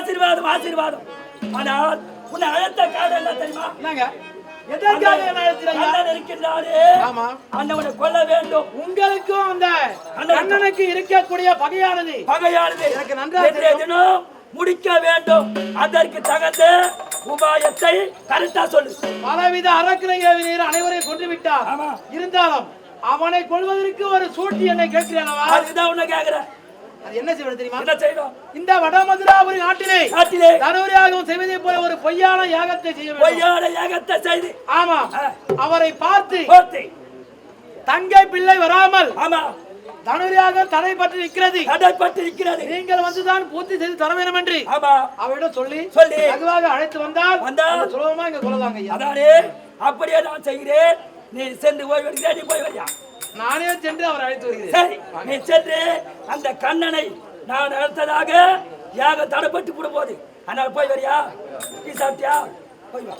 ஆசீர்வாதம் ஆசீர்வாதம். ஆனால் உன்னை அழைத்த காரணம் என்ன தெரியுமா? என்னங்க? எதற்காக என்ன அழைத்தீங்க? அண்ணன் இருக்கின்றாரே. ஆமா. அண்ணனை கொல்ல வேண்டும். உங்களுக்கும் அந்த அண்ணனுக்கு இருக்கக்கூடிய பகையானது எனக்கு நன்றாக தெரியும். முடிக்க வேண்டும். அதற்கு தகுந்த உபாயத்தை கரெக்டா சொல்லு. பலவித அரக்கனை ஏவினீர் அனைவரையும் கொண்டு விட்டார். இருந்தாலும் அவனை கொள்வதற்கு ஒரு சூழ்ச்சி என்னை கேட்கிறேன். அதுதான் உன்னை கேட்கிறேன். அது என்ன செய்வது தெரியுமா? என்ன செய்யணும்? இந்த வடமதுராபுரி நாட்டிலே தனுரியாகவும் செய்வதை போல ஒரு பொய்யான யாகத்தை செய்ய வேண்டும். பொய்யான யாகத்தை செய்து, ஆமா, அவரை பார்த்து தங்கை பிள்ளை வராமல், ஆமா, தனுரியாக தடைப்பட்டு இருக்கிறது. நீங்கள் வந்துதான் பூர்த்தி செய்து தர வேண்டும் என்று அவரிடம் சொல்லி வெகுவாக அழைத்து வந்தால் சுலபமா இங்க கொள்ளலாங்க. அதானே, அப்படியே நான் செய்கிறேன். நீ சென்று போய் வருகிறேன். நீ போய் வரியா? நானே சென்று அவர் அழைத்து வருகிறேன். சரி, நீ சென்று அந்த கண்ணனை நான் அழைத்ததாக யாக தடைப்பட்டு விட போது. ஆனால் போய் வரியா? நீ சாப்பிட்டியா? போய் வா.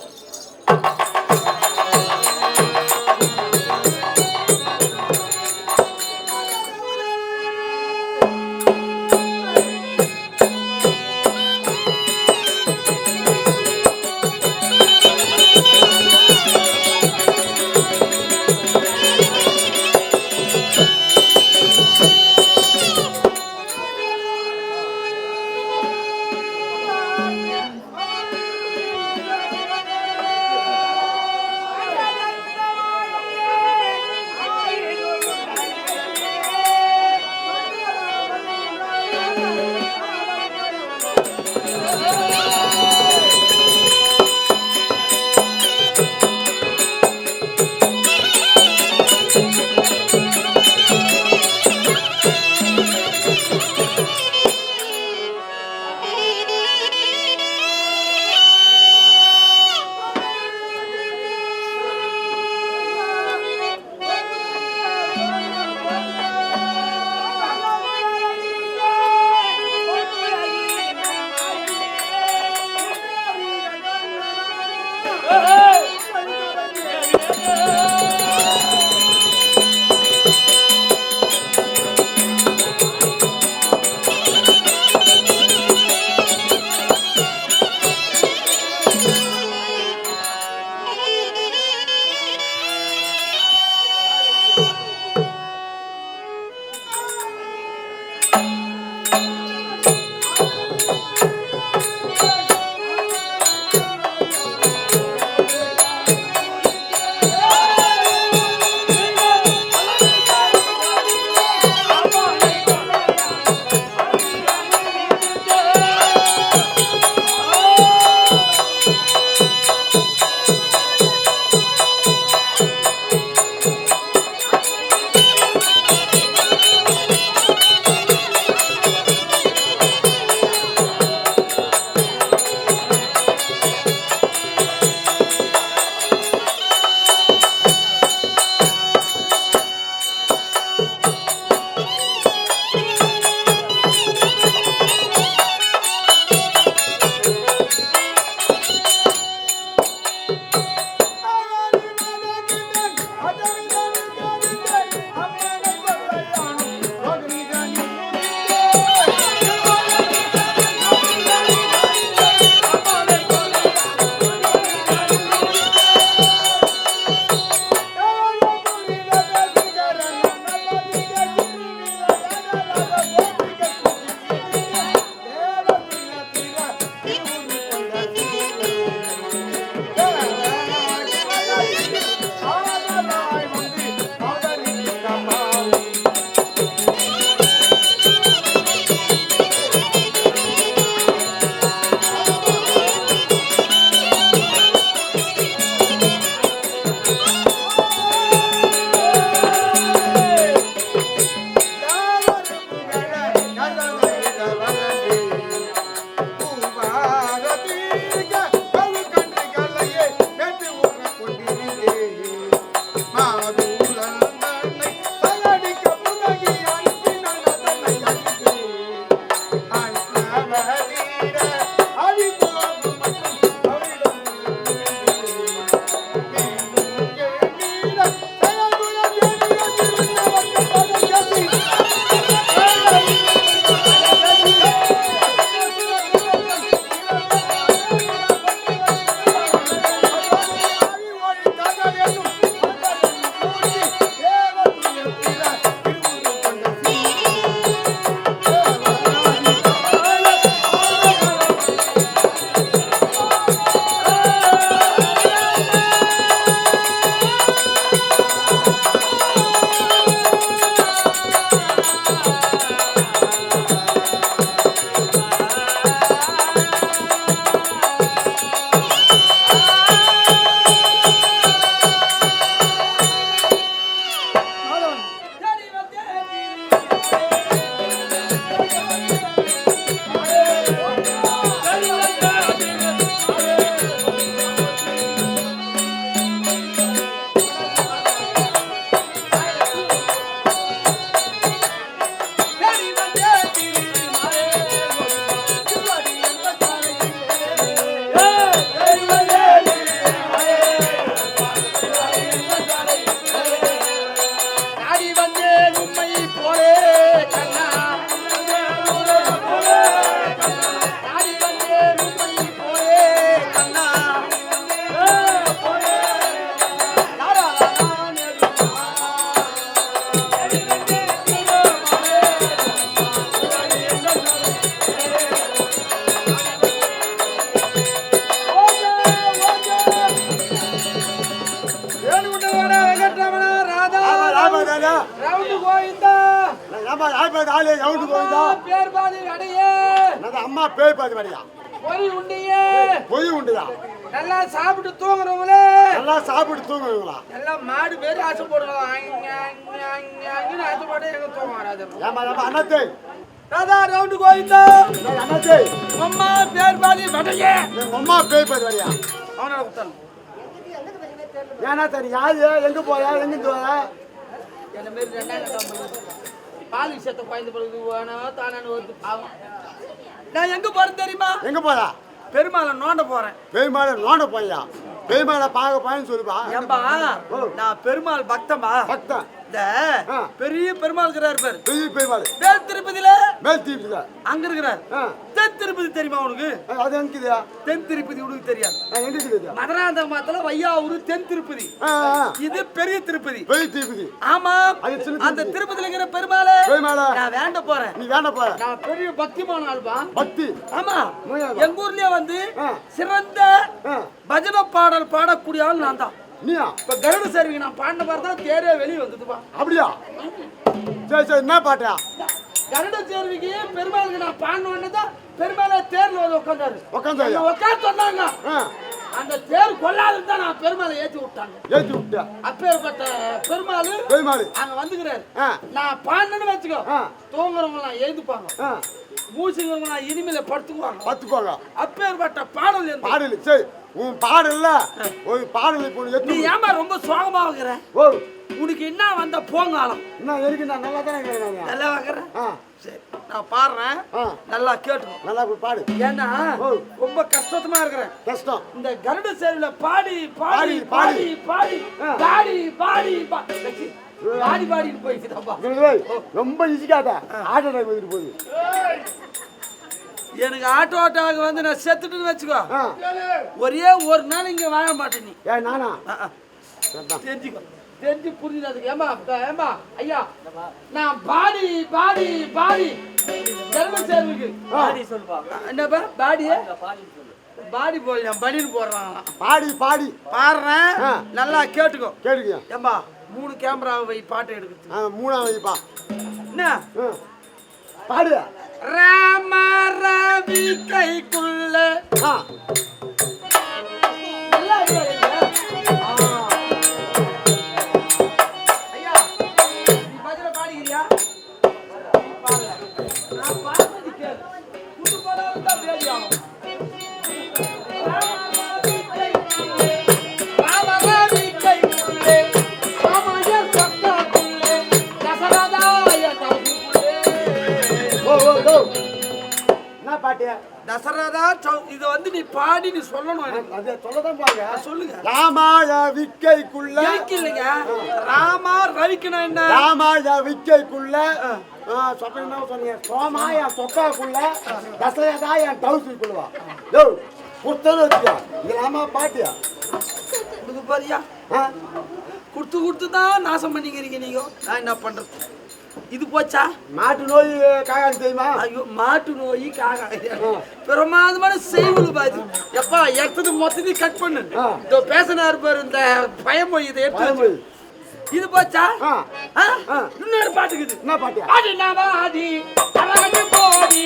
பேய் ஆளே எவுண்டு போய்தா பேர் பாதி அடையே நான் அம்மா பேய் பாதி வடியா பொய் உண்டியே பொய் உண்டுதா நல்லா சாப்பிட்டு தூங்குறவங்களே நல்லா சாப்பிட்டு தூங்குவீங்களா எல்லாம் மாடு பேர் ஆசை போடுறோம் ஆசை போட்டு எங்க தூங்க வராது ஏமா ஏமா அண்ணாத்தே ராதா ரவுண்டு கோயிந்தா அண்ணாத்தே அம்மா பேர் பாதி வடையே எங்க அம்மா பேய் பாதி வடியா அவனோட குத்தன் ஏன்னா சரி யாரு எங்க போயா எங்க போயா என்ன மாரி ரெண்டாயிரம் பால் விஷயத்தை குழந்தை பிறகு வேணும் தானு வந்து பாவம் நான் எங்க போறேன் தெரியுமா எங்க போயா பெருமாளை நோண்ட போறேன் பேய்மாலை நோண்ட போயா பேய்மாலை பார்க்க போயன்னு சொல்லுப்பா ஏம்பா நான் பெருமாள் பக்தமா பக்தன் இந்த பெரிய பெருமாள் இருக்கிறார் பேர் பெரிய பேய்மாலை மேல் திருப்பதியில மேல் தீபிதா அங்க இருக்கிறார் தென் திருப்பதி தெரியுமா உனக்கு அது எங்கக்குதா தென் திருப்பதி உனக்கு தெரியாது எங்க இருக்குது மதுராந்தகத்துல வையாவூர் தென் திருப்பதி இது பெரிய திருப்பதி பெரிய தீபிதி ஆமா அது சின்ன அந்த திருப்பதியில இருக்கிற பெருமாளை பேய்மாலை நான் வேண்ட போறேன் நீ வேண்ட போற நான் பெரிய பக்திமான ஆள்பா பக்தி ஆமா நோயாளி. எங்க ஊர்லயே வந்து ஆ. சிறந்த ஆ. பஜனை பாடல் பாடக்கூடிய ஆள் நான் தான் நீயா இப்ப கருட சர்விக்கு நான் பாடின மாதிரி தான் தேரே வெளியே வந்ததுப்பா அப்படியா சரி சரி என்ன பாட்டியா கருட சேர்விக்கு பெருமாளுக்கு நான் பாடின தான் பெருமாளை தேர்ல வந்து உட்காந்தாரு உட்காந்து உட்காந்து சொன்னாங்க அந்த தேர் கொள்ளாதுன்னு தான் நான் பெருமாளை ஏற்றி விட்டாங்க ஏற்றி விட்டியா அப்பேற்பட்ட பெருமாள் பேய்மாலை அங்க வந்துக்கிறாரு ஆ நான் பாடினு வச்சுக்கோ ஆ. தூங்குறவங்க நான் எழுந்துப்பாங்க ஆ மூச்சுங்கிறவங்க நான் இனிமேல படுத்துக்குவாங்க பார்த்துக்கோங்க அப்பேற்பட்ட பாடல் எந்த பாடல் சரி உன் பாடல்ல ஒரு பாடல் இப்போ நீ எத்து ஏமா ரொம்ப சோகமா வைக்கிற ஓ உனக்கு என்ன வந்த போங்காலம் இன்னும் எதுக்கு நான் நல்லா தானே கேட்குறாங்க நல்லா வைக்கிற ஆ சரி நான் பாடுறேன் ஆ நல்லா கேட்டுக்கோ நல்லா போய் பாடு ஏன்னா ஓ. ரொம்ப கஷ்டமா இருக்கிறேன் கஷ்டம் இந்த கருட சேரில பாடி பாடி பாடி, பாடி ஆ. பாடி பாடி பாடி பாடி பாடிட்டு போயிடுச்சுப்பா ஏய், ரொம்ப இசிக்காத ஆட்டோ டைம் வந்துட்டு போகுது எனக்கு ஆட்டோட்டாக வந்து நான் செத்துட்டுன்னு வச்சுக்கோ ஆ ஒரே ஒரு நாள் இங்க வாழ மாட்டேன் நீ ஏன் நானா சரிதான். தெரிஞ்சுக்கோ தெரிஞ்சு புரிஞ்சுது அதுக்கு ஏமா ஐயா நான் பாடி பாடி பாடி கருட சேர்வுக்கு பாடி சொல்லுப்பா என்னப்பா பாடியே பாடி போய் நான் பனின்னு போடுறான் பாடி பாடி பாடுறேன் ஆ. நல்லா கேட்டுக்கோ கேட்டுக்கியா ஏம்பா 3 கேமராவை வை பாட்டு எடுக்குது ஆ மூணாவது வைப்பா என்ன பாடு ராம ரவி கைக்குள்ள ஆ நல்லா இருக்கா இல்லையா? ஐயா நீ பஜனை பாடிக்கிறியா நீ பாடல. நான் பாடுறது கேளு. புது படம் தான் பேடி ஆகும். ராம ரவி கைக்குள்ளே, ராமய சொக்காக்குள்ளே, தசரதாய தகுக்குள்ளே. ஓ ஓ ஓ என்ன பாட்டு தசரதா இத வந்து நீ பாடி நீ சொல்லணும் எனக்கு. அது சொல்லதான் பாருங்க சொல்லுங்க ராமாய விக்கைக்குள்ள எனக்கு இல்லைங்க ராமா ரவிக்கணும் என்ன ராமாய விக்கைக்குள்ள சொப்ப என்ன சொன்னீங்க சோமாய சொக்காக்குள்ள தசரதா என் டவுசுக்குள்ளவா யோ புத்தகம் வச்சுக்கா இது ராமா பாட்டியா இது பாரியா குடுத்து தான் நாசம் பண்ணிக்கிறீங்க நீங்க நான் என்ன பண்றது இது போச்சா மாட்டு நோய் காகாது தெரியுமா ஐயோ மாட்டு நோய் காக பிரமாதமான செய்வுలు பாது எப்பா எடுத்தது மொத்தத்தையும் கட் பண்ணு இதோ பேசினார் பாரு இந்த பயமொழி இதை எடுத்து பயமொழி. இது போச்சா ஆ. இன்னொரு பாட்டுக்குது என்ன பாட்டியா ஆடி நவாடி அரகடி போடி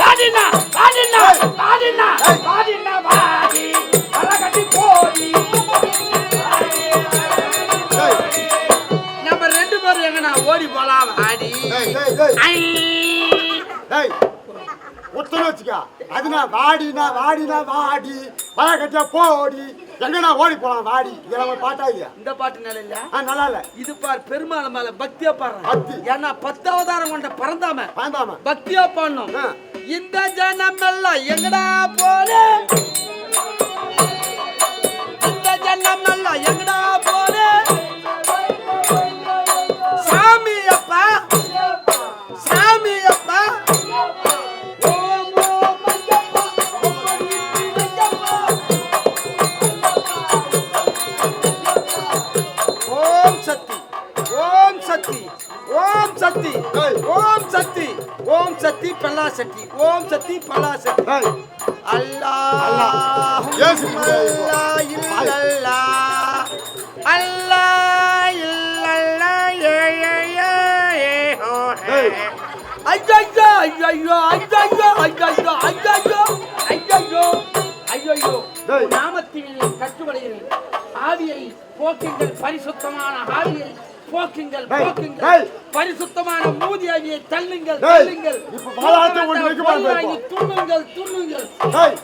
பாடினா பாடினா பாடினா பாடினா பாடி அரகடி போடி நம்ம ரெண்டு பேரும் எங்கனா ஓடி போலாம் ஆடி டேய் புத்தகம் வச்சுக்கா அதுனா வாடினா வாடினா வாடி பழ கட்டியா போடி எங்கனா ஓடி போலாம் வாடி இதெல்லாம் பாட்டா இல்லையா இந்த பாட்டு நல்ல இல்ல நல்லா இல்ல இது பார் பெருமாள் மேல பக்தியா பாடுறேன் பக்தி. ஏன்னா 10 அவதாரம் கொண்ட பறந்தாம வேண்டாமா பக்தியா பாடணும் ஆ. இந்த ஜனம் எல்லாம் எங்கடா போல இந்த ஜனம் எல்லாம் எங்கடா போல சாமி அப்பா சாமி அப்பா ஓம் ஓம் ஐயப்பா, ஓம் ஐயப்பா. ஓம் சக்தி ஓம் சக்தி ஓம் சக்தி ஓம் சக்தி ஓம் சக்தி பல்லா சக்தி ஓம் சக்தி பல்லா சக்தி டேய் அல்லாஹ் இயேசு அல்லாஹ் இல்லல்லா அல்லாஹ் இல்லல்லா டேய் ஐயோ ஐயோ ஐயோ ஐயோ ஐயோ ஐயோ ஐயோ டேய். நாமத்திலே கட்டுப்படுகிறேன். ஆவியை போக்குங்கள், பரிசுத்தமான ஆவியை போக்குங்கள், டேய், போக்குங்கள். டேய். பரிசுத்தமான மூதி ஆவியை தள்ளுங்கள், டேய், தள்ளுங்கள். இப்ப வாலாட்ட ஒண்ணு வைக்க மாட்டேன். துண்ணுங்கள், துண்ணுங்கள். டேய்